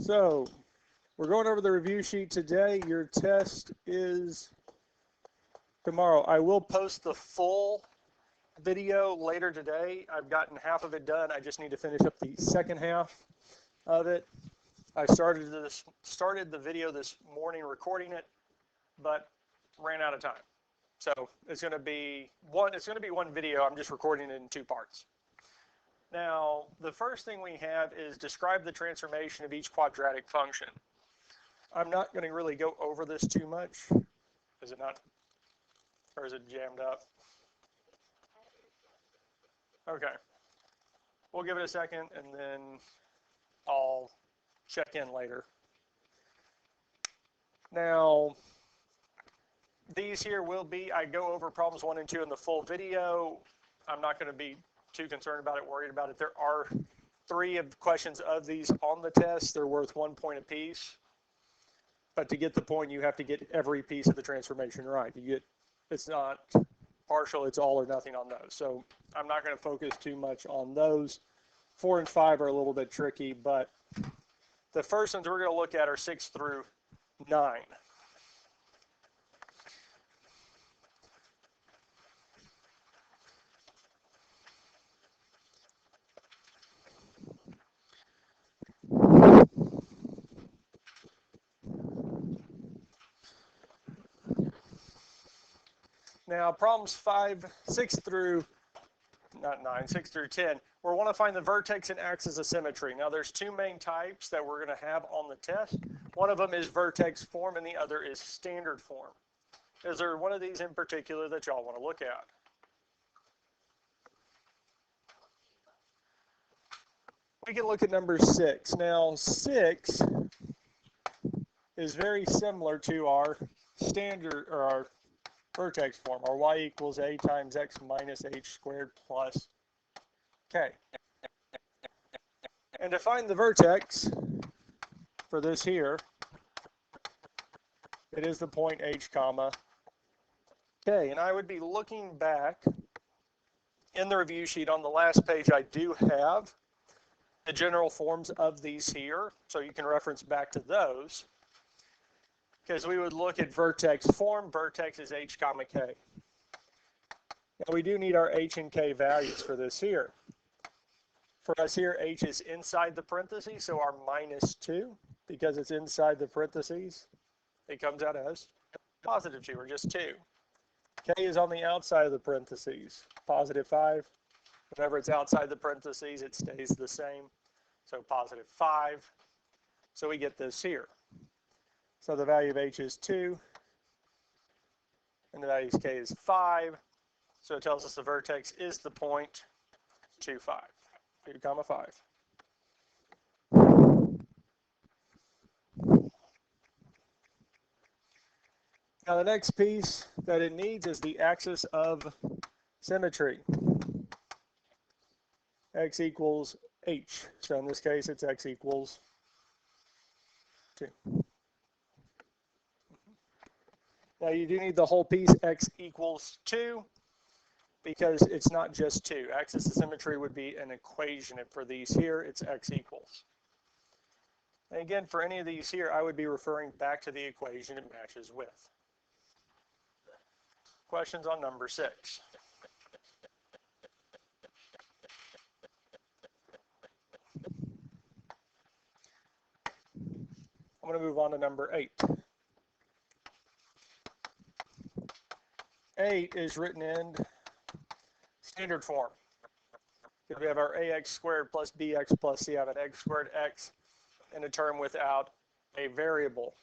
So we're going over the review sheet today. Your test is tomorrow. I will post the full video later today. I've gotten half of it done. I just need to finish up the second half of it. I started the video this morning recording it, but ran out of time. So it's going to be one video. I'm just recording it in two parts. Now, the first thing we have is describe the transformation of each quadratic function. I'm not going to really go over this too much. Is it not? Or is it jammed up? Okay. We'll give it a second and then I'll check in later. Now, these here will be, I go over problems 1 and 2 in the full video. I'm not going to be too concerned about it, worried about it. There are 3 of questions of these on the test. They're worth 1 point apiece. But to get the point, you have to get every piece of the transformation right. It's not partial, it's all or nothing on those. So I'm not going to focus too much on those. 4 and 5 are a little bit tricky, but the first ones we're going to look at are 6 through 9. Now, problems 6 through 10, we want to find the vertex and axis of symmetry. Now, there's 2 main types that we're going to have on the test. One of them is vertex form, and the other is standard form. Is there one of these in particular that y'all want to look at? We can look at number 6. Now, 6 is very similar to our standard, or our vertex form, or y equals a times x minus h squared plus k. And to find the vertex for this here, it is the point h comma k. And I would be looking back in the review sheet on the last page. I do have the general forms of these here, so you can reference back to those. Because we would look at vertex form. Vertex is h comma k. Now we do need our h and k values for this here. For us here, h is inside the parentheses, so our minus 2, because it's inside the parentheses, it comes out as positive 2, or just 2. K is on the outside of the parentheses, positive 5. Whenever it's outside the parentheses, it stays the same, so positive 5. So we get this here. So the value of h is 2, and the value of k is 5. So it tells us the vertex is the point 2, 5. 2 comma 5. Now the next piece that it needs is the axis of symmetry. X equals h. So in this case, it's x equals 2. Now you do need the whole piece, x equals 2, because it's not just 2. Axis of symmetry would be an equation, and for these here, it's x equals. And again, for any of these here, I would be referring back to the equation it matches with. Questions on number 6. I'm going to move on to number 8. 8 is written in standard form. We have our ax squared plus bx plus c. I have an x squared x in a term without a variable.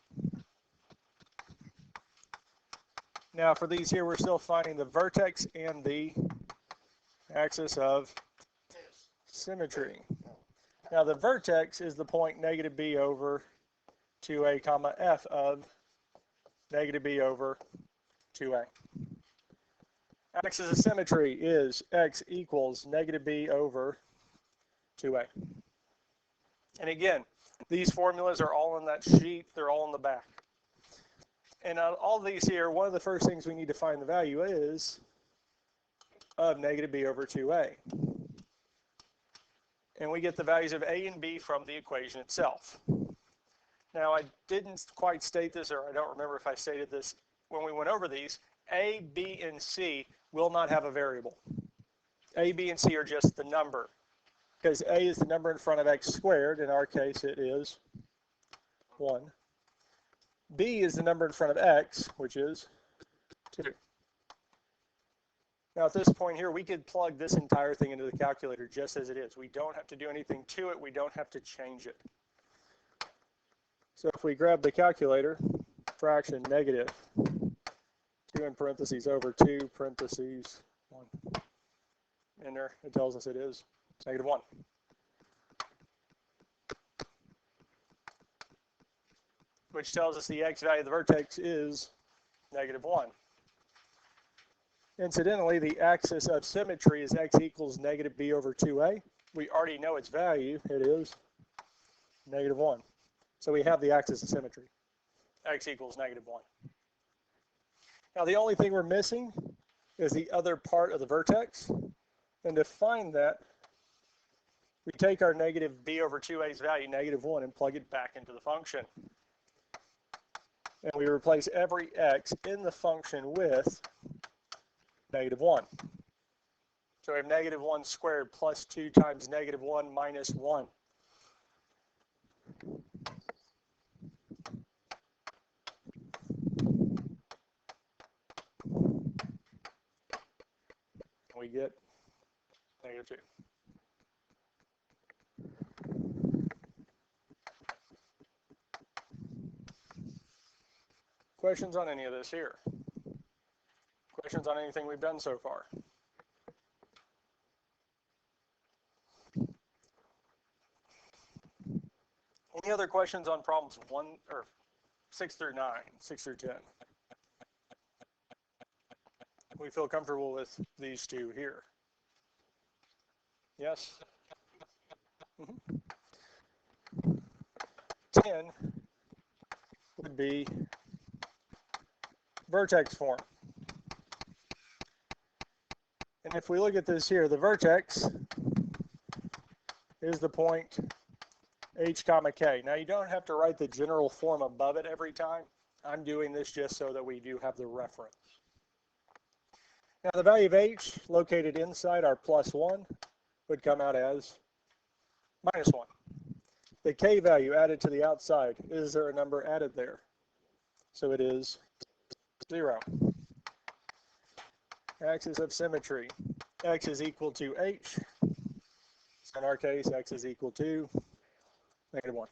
Now for these here, we're still finding the vertex and the axis of symmetry. Now the vertex is the point negative b over 2a comma f of negative b over 2a. Axis of symmetry is x equals negative b over 2a. And again, these formulas are all in that sheet. They're all in the back. And all these here, one of the first things we need to find the value is of negative b over 2a. And we get the values of a and b from the equation itself. Now, I didn't quite state this, or I don't remember if I stated this when we went over these. A, B, and C will not have a variable. A, B, and C are just the number, because A is the number in front of x squared. In our case, it is 1. B is the number in front of x, which is 2. Now, at this point here, we could plug this entire thing into the calculator just as it is. We don't have to do anything to it. We don't have to change it. So if we grab the calculator, fraction negative 2 in parentheses over 2 parentheses 1. Enter. It tells us it is negative 1. Which tells us the x value of the vertex is negative 1. Incidentally, the axis of symmetry is x equals negative b over 2a. We already know its value. It is negative 1. So we have the axis of symmetry. X equals negative 1. Now the only thing we're missing is the other part of the vertex. And to find that, we take our negative b over 2a's value, negative 1, and plug it back into the function. And we replace every x in the function with negative 1. So we have negative 1 squared plus 2 times negative 1 minus 1. We get negative 2. Questions on any of this here? Questions on anything we've done so far? Any other questions on problems 6 through 9, 6 through 10? We feel comfortable with these two here. Yes? 10 would be vertex form. And if we look at this here, the vertex is the point h comma k. Now you don't have to write the general form above it every time. I'm doing this just so that we do have the reference. Now the value of h located inside our plus 1 would come out as minus 1. The k value added to the outside, is there a number added there? So it is 0. Axis of symmetry, x is equal to h. So in our case, x is equal to negative 1.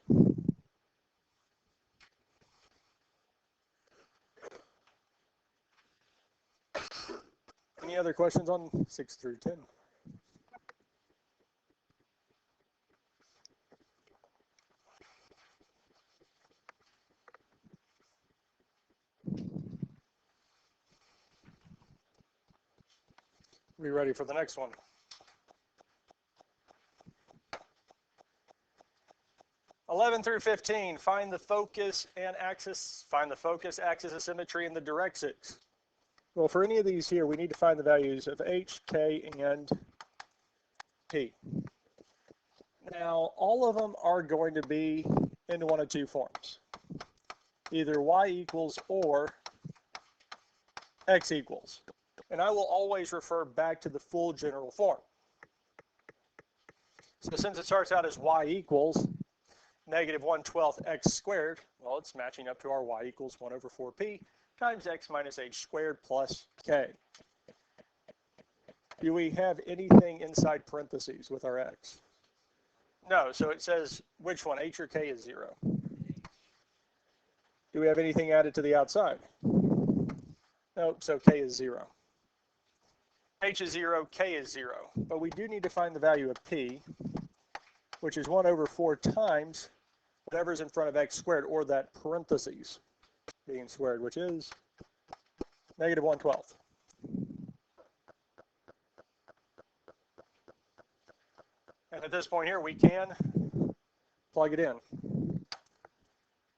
Any other questions on 6 through 10? We ready for the next one? (11 through 15). Find the focus and axis. Find the focus, axis of symmetry, and the directrix. Well, for any of these here, we need to find the values of h, k, and p. Now, all of them are going to be in one of two forms, either y equals or x equals. And I will always refer back to the full general form. So since it starts out as y equals negative 1/12 x squared, well, it's matching up to our y equals 1 over 4p times x minus h squared plus k. Do we have anything inside parentheses with our x? No, so it says which one, h or k is 0. Do we have anything added to the outside? No, so k is 0. H is 0, k is 0. But we do need to find the value of p, which is 1 over 4 times whatever's in front of x squared, or that parentheses being squared, which is negative 1/12. And at this point here, we can plug it in.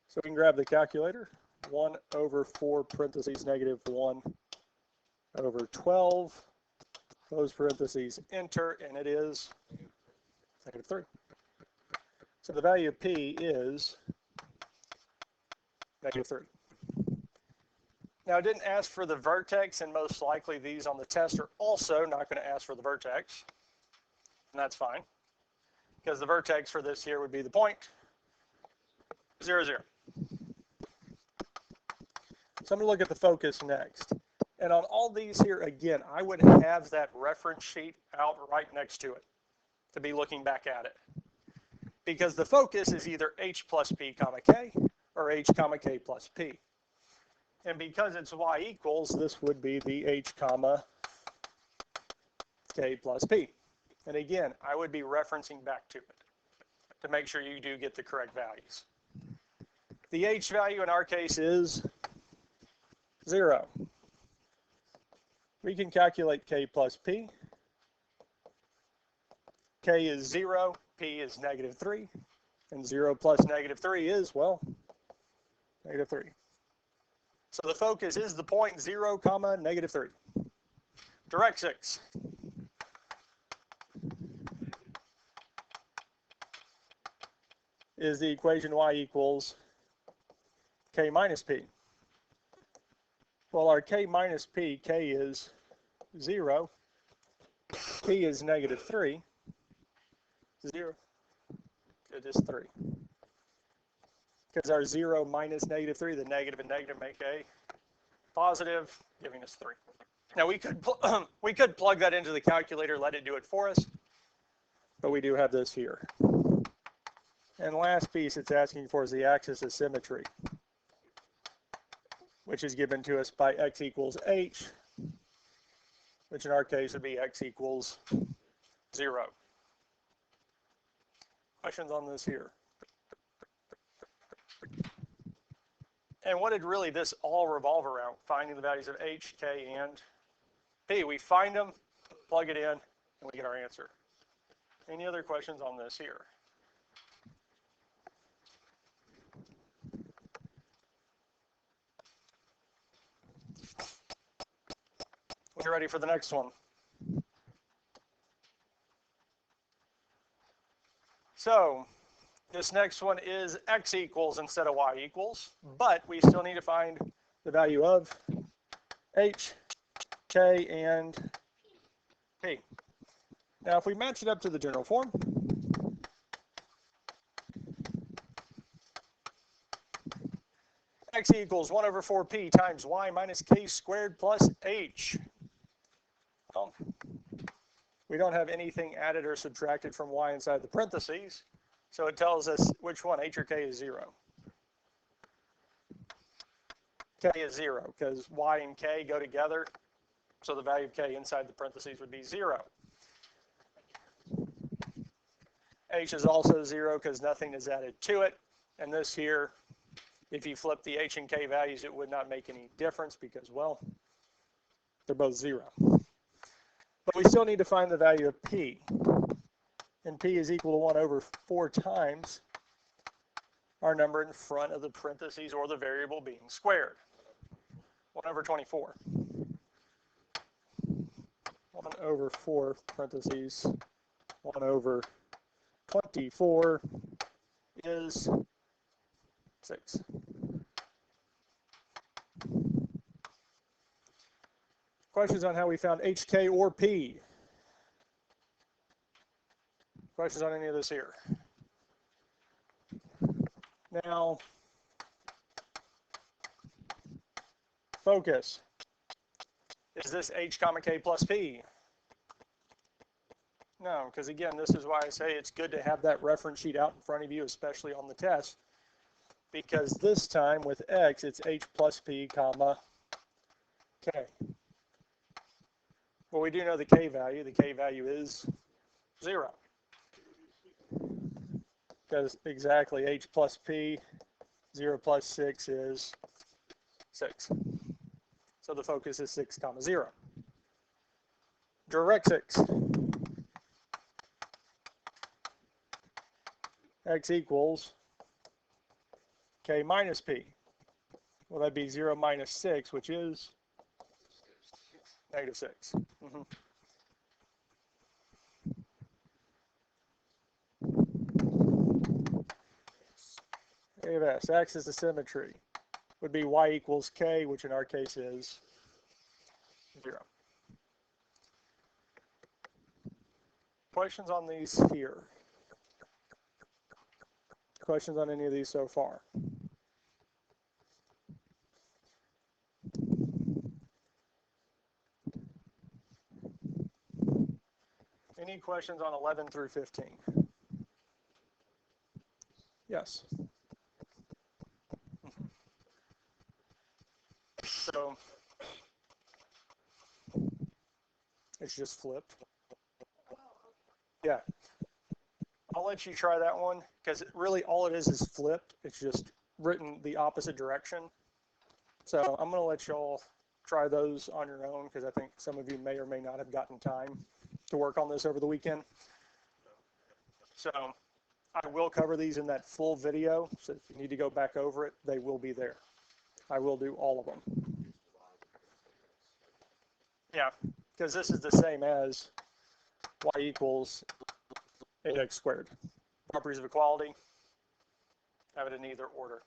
So we can grab the calculator. 1 over 4 parentheses negative 1 over 12. Close parentheses, enter, and it is negative 3. So the value of p is -3. Now, it didn't ask for the vertex, and most likely these on the test are also not going to ask for the vertex. And that's fine, because the vertex for this here would be the point 0, 0. So I'm going to look at the focus next. And on all these here, again, I would have that reference sheet out right next to it to be looking back at it. Because the focus is either h plus p comma k or h comma k plus p. And because it's y equals, this would be the h comma k plus p. And again, I would be referencing back to it to make sure you do get the correct values. The h value in our case is 0. We can calculate k plus p. K is 0, p is -3, and 0 plus -3 is, well, -3. So the focus is the point 0, comma, -3. Direct 6. Is the equation y equals k minus p. Well, our k minus p, k is 0, p is -3, 0, it is 3. Because our 0 minus -3, the negative and negative make a positive, giving us 3. Now we could plug that into the calculator, let it do it for us, but we do have this here. And last piece it's asking for is the axis of symmetry, which is given to us by x equals h, which in our case would be x equals 0. Questions on this here? And what did really this all revolve around? Finding the values of h, k, and p. We find them, plug it in, and we get our answer. Any other questions on this here? We're ready for the next one. So this next one is x equals instead of y equals, but we still need to find the value of h, k, and p. Now if we match it up to the general form, x equals 1 over 4p times y minus k squared plus h. Well, we don't have anything added or subtracted from y inside the parentheses, so it tells us which one, h or k, is 0. K is 0 because y and k go together, so the value of k inside the parentheses would be 0. H is also 0 because nothing is added to it, and this here, if you flip the h and k values, it would not make any difference because, well, they're both 0. But we still need to find the value of p. And p is equal to 1 over 4 times our number in front of the parentheses or the variable being squared. 1 over 24. 1 over 4 parentheses 1 over 24 is 6. Questions on how we found HK or P? Questions on any of this here? Now, focus. Is this H comma K plus P? No, because again, this is why I say it's good to have that reference sheet out in front of you, especially on the test, because this time with X, it's H plus P comma K. Well, we do know the K value. The K value is 0. Because exactly H plus P, 0 plus 6 is 6. So the focus is 6 comma 0. Direct 6. X equals K minus P. Well, that'd be 0 minus 6, which is negative 6. AS, axis of symmetry. would be y equals k, which in our case is 0. Questions on these here? Questions on any of these so far? Any questions on 11 through 15? Yes. So it's just flipped. Yeah. I'll let you try that one because really all it is flipped. It's just written the opposite direction. So I'm going to let y'all try those on your own because I think some of you may or may not have gotten time to work on this over the weekend. So I will cover these in that full video. So if you need to go back over it, they will be there. I will do all of them. Yeah, because this is the same as y equals 8x squared. Properties of equality, have it in either order.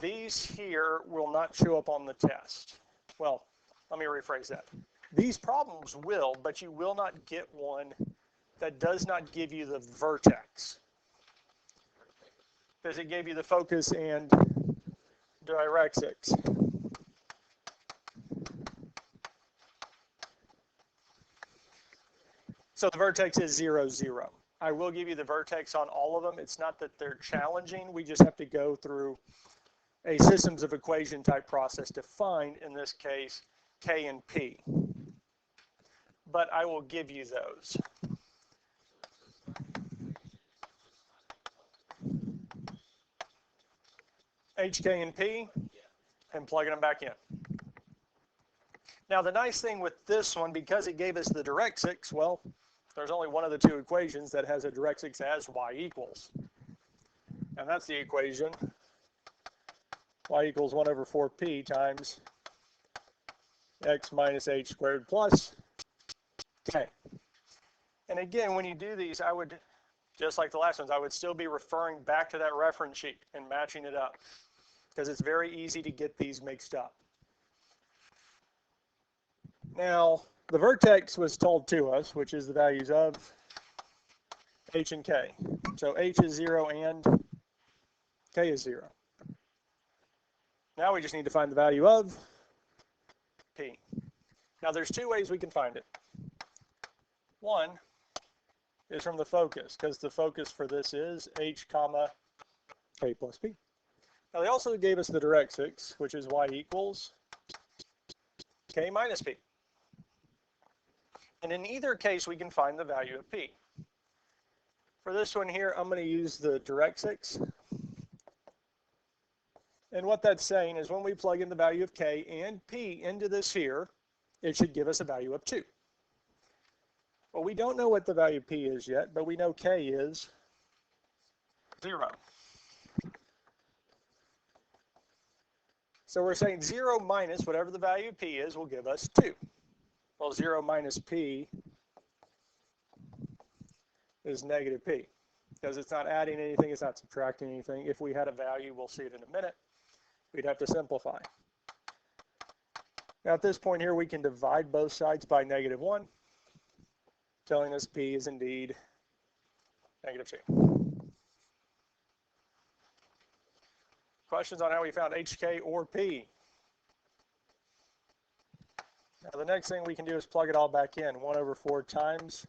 These here will not show up on the test. Well, let me rephrase that. These problems will, but you will not get one that does not give you the vertex. Because it gave you the focus and directrix. So the vertex is 0, 0. I will give you the vertex on all of them. It's not that they're challenging. We just have to go through a systems of equation type process to find, in this case, K and P. But I will give you those. H, K, and P, and plugging them back in. Now the nice thing with this one, because it gave us the directrix, well, there's only one of the two equations that has a directrix as y equals. And that's the equation y equals 1 over 4p times x minus h squared plus k. And again, when you do these, I would, just like the last ones, I would still be referring back to that reference sheet and matching it up because it's very easy to get these mixed up. Now, the vertex was told to us, which is the values of h and k. So h is 0 and k is 0. Now we just need to find the value of p. Now there's two ways we can find it. One is from the focus, because the focus for this is h comma k plus p. Now they also gave us the directrix, which is y equals k minus p. And in either case, we can find the value of p. For this one here, I'm going to use the directrix. And what that's saying is when we plug in the value of k and p into this here, it should give us a value of 2. Well, we don't know what the value of p is yet, but we know k is 0. So we're saying 0 minus whatever the value of p is will give us 2. Well, 0 minus p is negative p, because it's not adding anything, it's not subtracting anything. If we had a value, we'll see it in a minute, we'd have to simplify. Now at this point here, we can divide both sides by -1, telling us p is indeed -2. Questions on how we found hk or p? Now the next thing we can do is plug it all back in. 1 over 4 times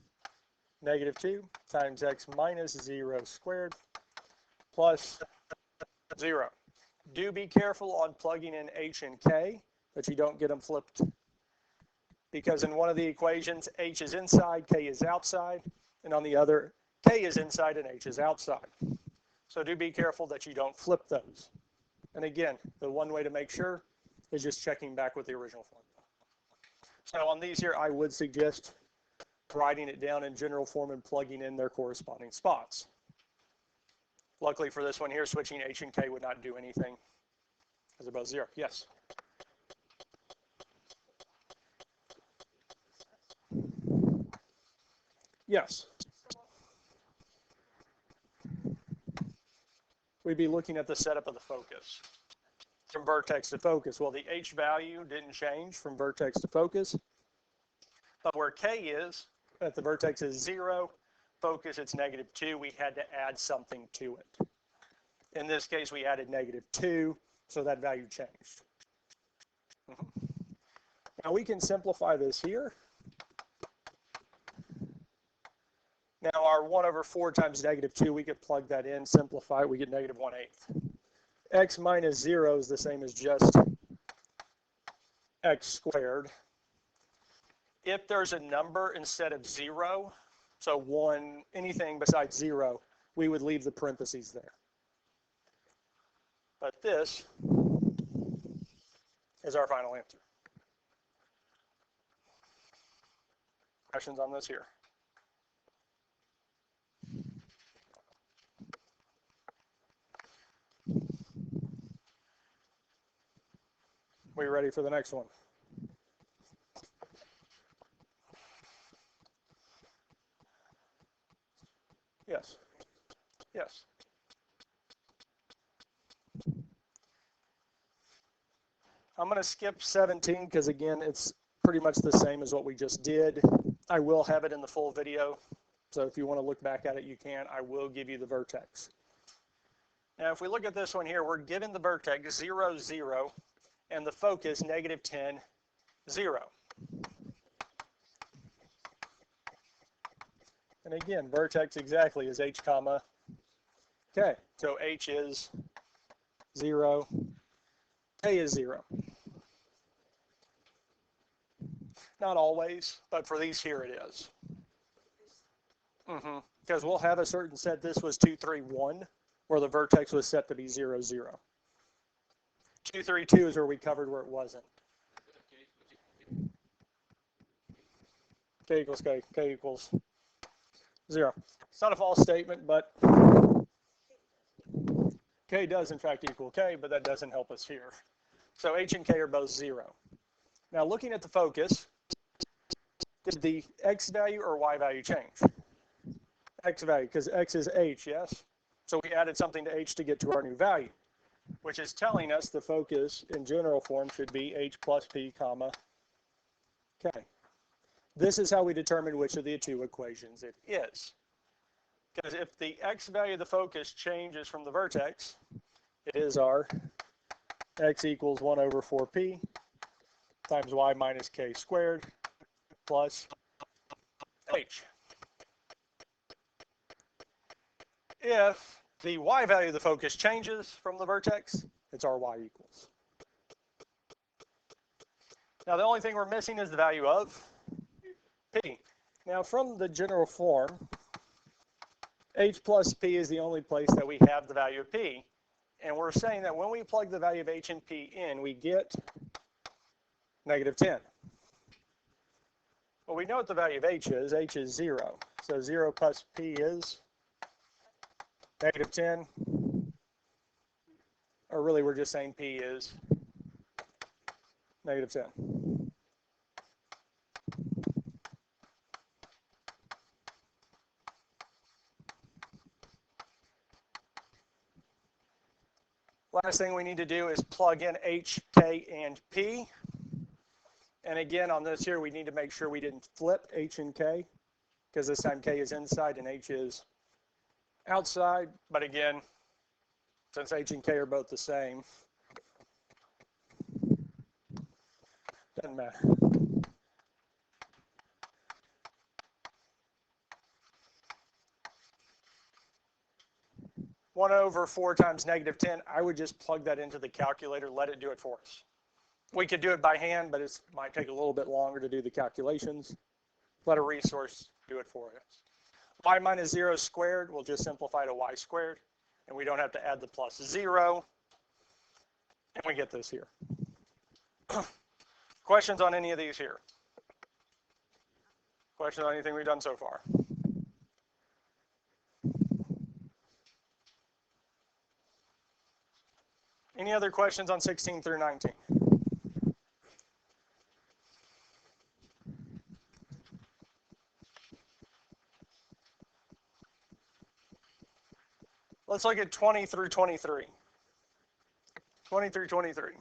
-2 times x minus 0 squared plus 0. Do be careful on plugging in h and k that you don't get them flipped, because in one of the equations h is inside, k is outside, and on the other k is inside and h is outside. So do be careful that you don't flip those. And again, the one way to make sure is just checking back with the original formula. So on these here, I would suggest writing it down in general form and plugging in their corresponding spots. Luckily for this one here, switching h and k would not do anything, because they're both 0. Yes? Yes. we'd be looking at the setup of the focus from vertex to focus. Well, the H value didn't change from vertex to focus, but where K is, at the vertex is 0, focus it's -2, we had to add something to it. In this case, we added -2, so that value changed. Now we can simplify this here. Now our 1/4 times -2, we could plug that in, simplify it, we get -1/8. X minus 0 is the same as just x squared. If there's a number instead of 0, so 1, anything besides 0, we would leave the parentheses there. But this is our final answer. Questions on this here? We ready for the next one? Yes. Yes. I'm going to skip 17 because, again, it's pretty much the same as what we just did. I will have it in the full video, so if you want to look back at it, you can. I will give you the vertex. Now, if we look at this one here, we're given the vertex 0, 0, and the focus -10, 0. And again, vertex exactly is H comma K. So H is 0, K is 0. Not always, but for these here it is. Because we'll have a certain set, this was 2, 3, 1, where the vertex was set to be 0, 0. 2, 3, 2 is where we covered where it wasn't. K equals K, K equals 0. It's not a false statement, but K does in fact equal K, but that doesn't help us here. So H and K are both 0. Now looking at the focus, did the X value or Y value change? X value, because X is H, yes? So we added something to H to get to our new value, which is telling us the focus in general form should be H plus P comma K. This is how we determine which of the two equations it is. Because if the X value of the focus changes from the vertex, it is our X equals 1/4P times Y minus K squared plus H. If the Y value of the focus changes from the vertex, it's our Y equals. Now the only thing we're missing is the value of P. Now from the general form, H plus P is the only place that we have the value of P. And we're saying that when we plug the value of H and P in, we get -10. Well, we know what the value of H is. H is 0. So 0 plus P is -10. Or really, we're just saying P is -10. Last thing we need to do is plug in H, K, and P. And again, on this here, we need to make sure we didn't flip H and K, because this time K is inside and H is outside. But again, since H and K are both the same, doesn't matter. One over 4 times -10, I would just plug that into the calculator, let it do it for us. We could do it by hand, but it might take a little bit longer to do the calculations. Let a resource do it for us. Y minus 0 squared, we'll just simplify to Y squared, and we don't have to add the plus 0, and we get this here. Questions on any of these here? Questions on anything we've done so far? Any other questions on 16 through 19? Let's look at 20 through 23. 20 through 23.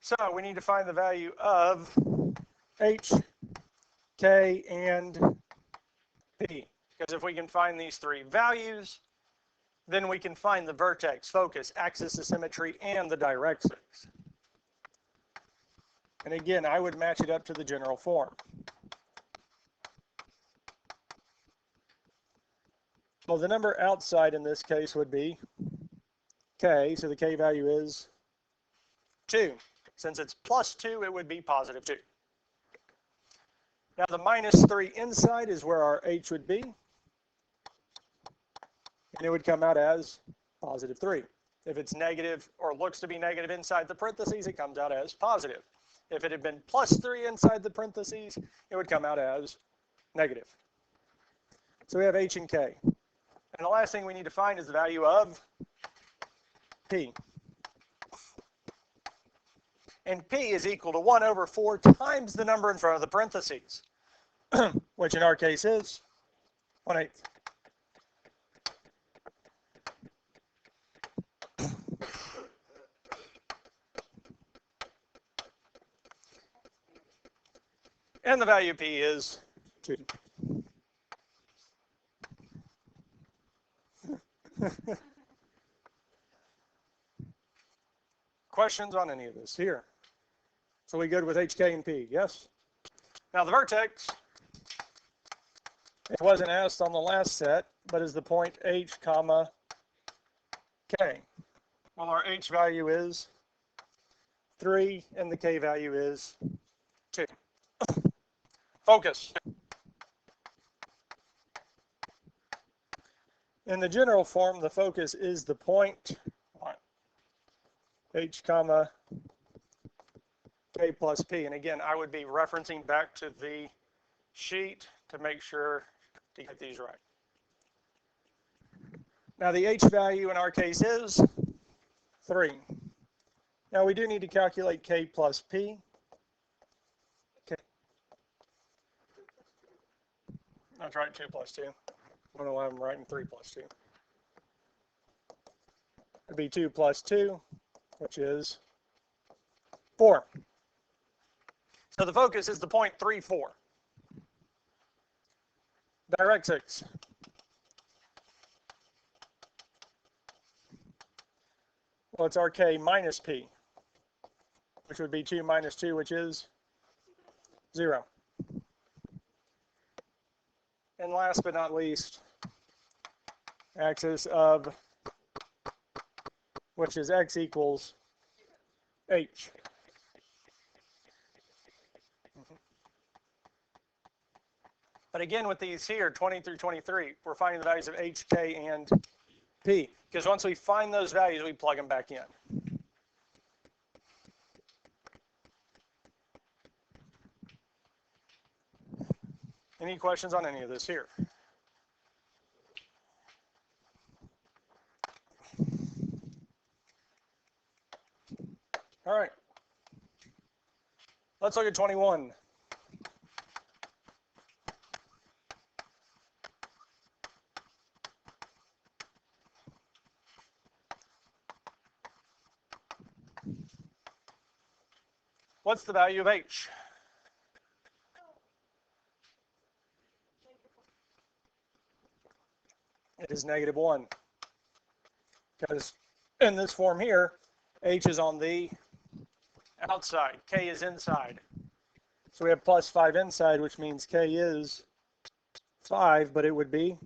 So we need to find the value of H, K, and P. Because if we can find these three values, then we can find the vertex, focus, axis of symmetry, and the directrix. And again, I would match it up to the general form. Well, the number outside in this case would be K, so the K value is 2. Since it's plus 2, it would be positive 2. Now the minus 3 inside is where our H would be, and it would come out as positive 3. If it's negative or looks to be negative inside the parentheses, it comes out as positive. If it had been plus 3 inside the parentheses, it would come out as negative. So we have H and K. And the last thing we need to find is the value of P. And P is equal to 1 over 4 times the number in front of the parentheses, which in our case is 1/8. And the value of P is 2. Questions on any of this here? So we good with H, K, and P, yes? Now the vertex, it wasn't asked on the last set, but is the point H, comma, K. Well, our H value is 3, and the K value is 2. Focus. In the general form, the focus is the point H, comma, K plus P. And again, I would be referencing back to the sheet to make sure to get these right. Now the H value in our case is 3. Now we do need to calculate K plus P. Okay. That's right, 2 plus 2. I don't know why I'm writing 3 plus 2. It'd be 2 plus 2, which is 4. So the focus is the point 3, 4. Directrix. Well, it's RK minus P, which would be 2 minus 2, which is 0. And last but not least, axis of, which is x equals h. But again, with these here, 20 through 23, we're finding the values of h, k, and p. Because once we find those values, we plug them back in. Any questions on any of this here? All right. Let's look at 21. What's the value of h? It is -1. Because in this form here, h is on the outside, k is inside. So we have plus 5 inside, which means k is 5, but it would be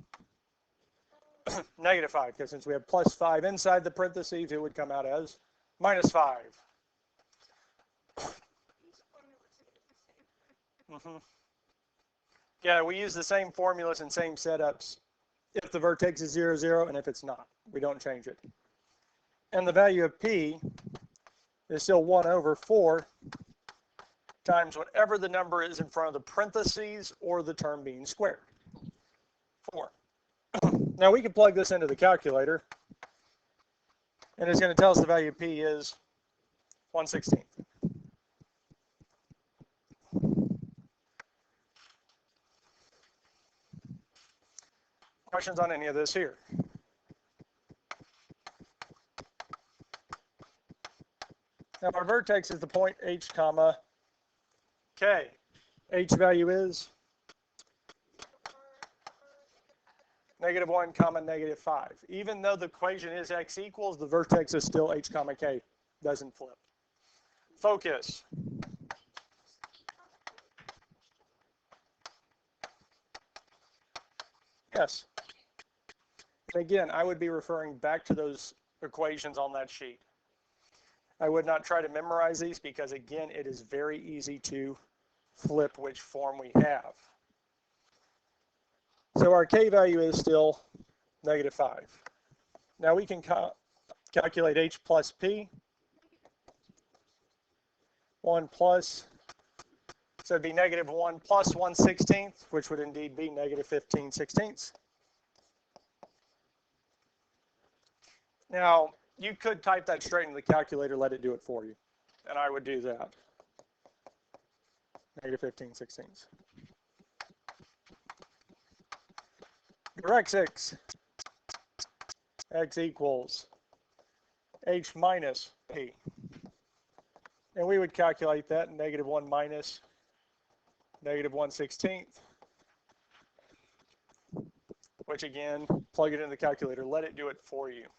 -5, because since we have plus 5 inside the parentheses, it would come out as -5. Yeah, we use the same formulas and same setups if the vertex is 0, 0, and if it's not. We don't change it. And the value of p is still 1 over 4 times whatever the number is in front of the parentheses or the term being squared. 4. Now we can plug this into the calculator, and it's going to tell us the value of p is 1/16. Questions on any of this here? Now our vertex is the point h comma k. H value is -1 comma -5. Even though the equation is x equals, the vertex is still h comma k. Doesn't flip. Focus. Yes. And again, I would be referring back to those equations on that sheet. I would not try to memorize these because, again, it is very easy to flip which form we have. So our k value is still -5. Now we can calculate h plus p. 1 plus, so it'd be -1 plus 1/16, which would indeed be -15/16. Now, you could type that straight into the calculator, let it do it for you. And I would do that. -15/16. Direct 6. X equals h minus p. And we would calculate that -1 minus -1/16, which again, plug it in the calculator, let it do it for you.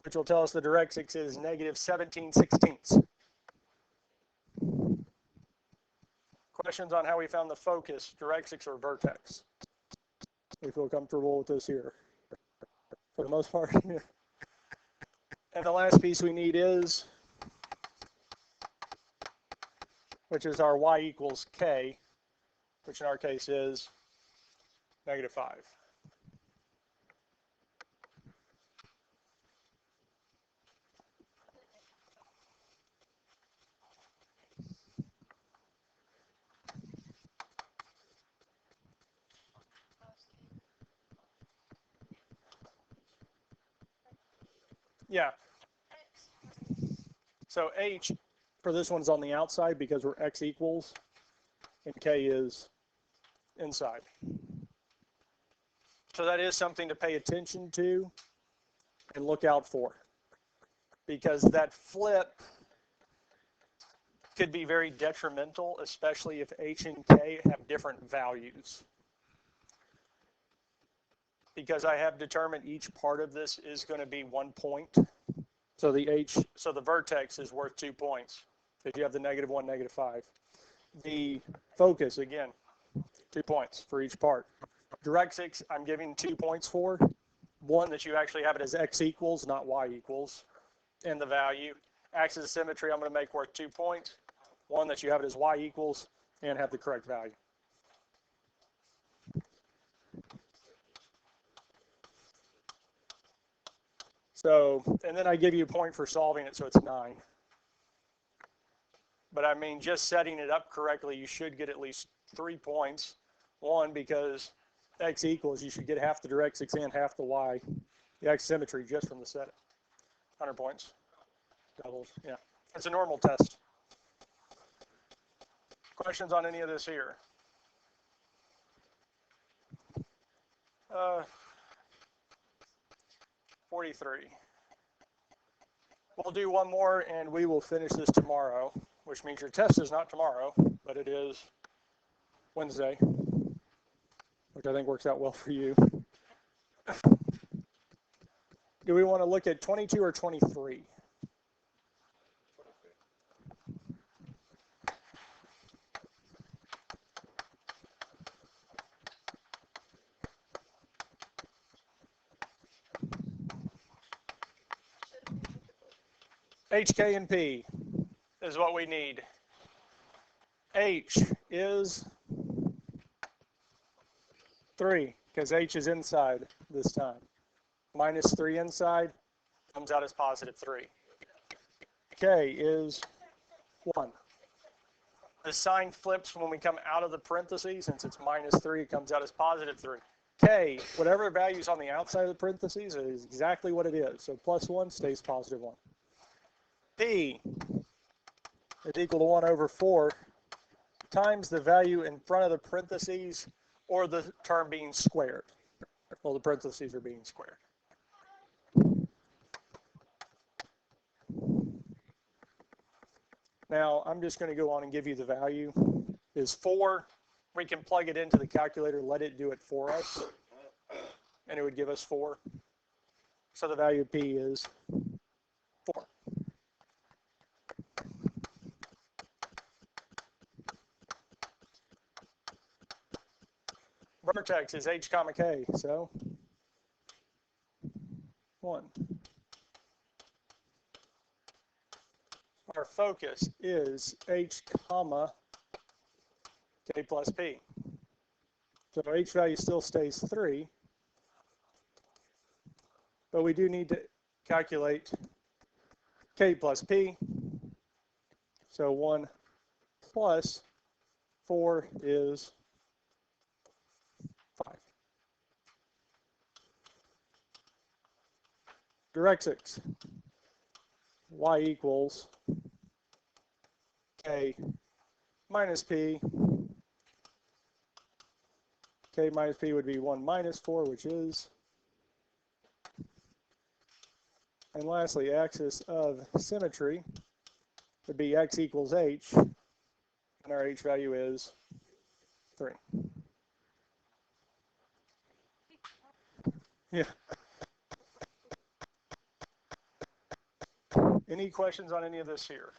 Which will tell us the direct 6 is -17/16. Questions on how we found the focus, direct 6 or vertex? We feel comfortable with this here, for the most part. And the last piece we need is, which is our y equals k, which in our case is -5. Yeah. So h for this one's on the outside because we're x equals, and k is inside. So that is something to pay attention to and look out for, because that flip could be very detrimental, especially if h and k have different values. Because I have determined each part of this is going to be 1 point. So the vertex is worth 2 points if you have the -1, -5. The focus, again, 2 points for each part. Direct 6, I'm giving 2 points for. One, that you actually have it as x equals, not y equals, and the value. Axis of symmetry, I'm going to make worth 2 points. One, that you have it as y equals and have the correct value. So, and then I give you a point for solving it, so it's 9. But I mean, just setting it up correctly, you should get at least 3 points. One, because x equals, you should get half the direct 6 and half the y. The Axis of symmetry just from the setting. 100 points. Doubles, yeah. It's a normal test. Questions on any of this here? 43. We'll do one more and we will finish this tomorrow, which means your test is not tomorrow, but it is Wednesday, which I think works out well for you. Do we want to look at 22 or 23? H, K, and P is what we need. H is 3, because H is inside this time. -3 inside comes out as +3. K is 1. The sign flips when we come out of the parentheses. Since it's -3, it comes out as +3. K, whatever value is on the outside of the parentheses, is exactly what it is. So +1 stays +1. P is equal to 1/4 times the value in front of the parentheses or the term being squared. Well, the parentheses are being squared. Now, I'm just going to go on and give you the value. Is 4. We can plug it into the calculator, let it do it for us, and it would give us 4. So the value of P is 4. Vertex is H comma K, so 1. Our focus is H comma K plus P. So our H value still stays 3, but we do need to calculate K plus P. So 1 plus 4 is 5. Directrix, Y equals K minus P. K minus P would be 1 minus 4, which is. And lastly, axis of symmetry would be X equals H, and our H value is 3. Yeah. Any questions on any of this here?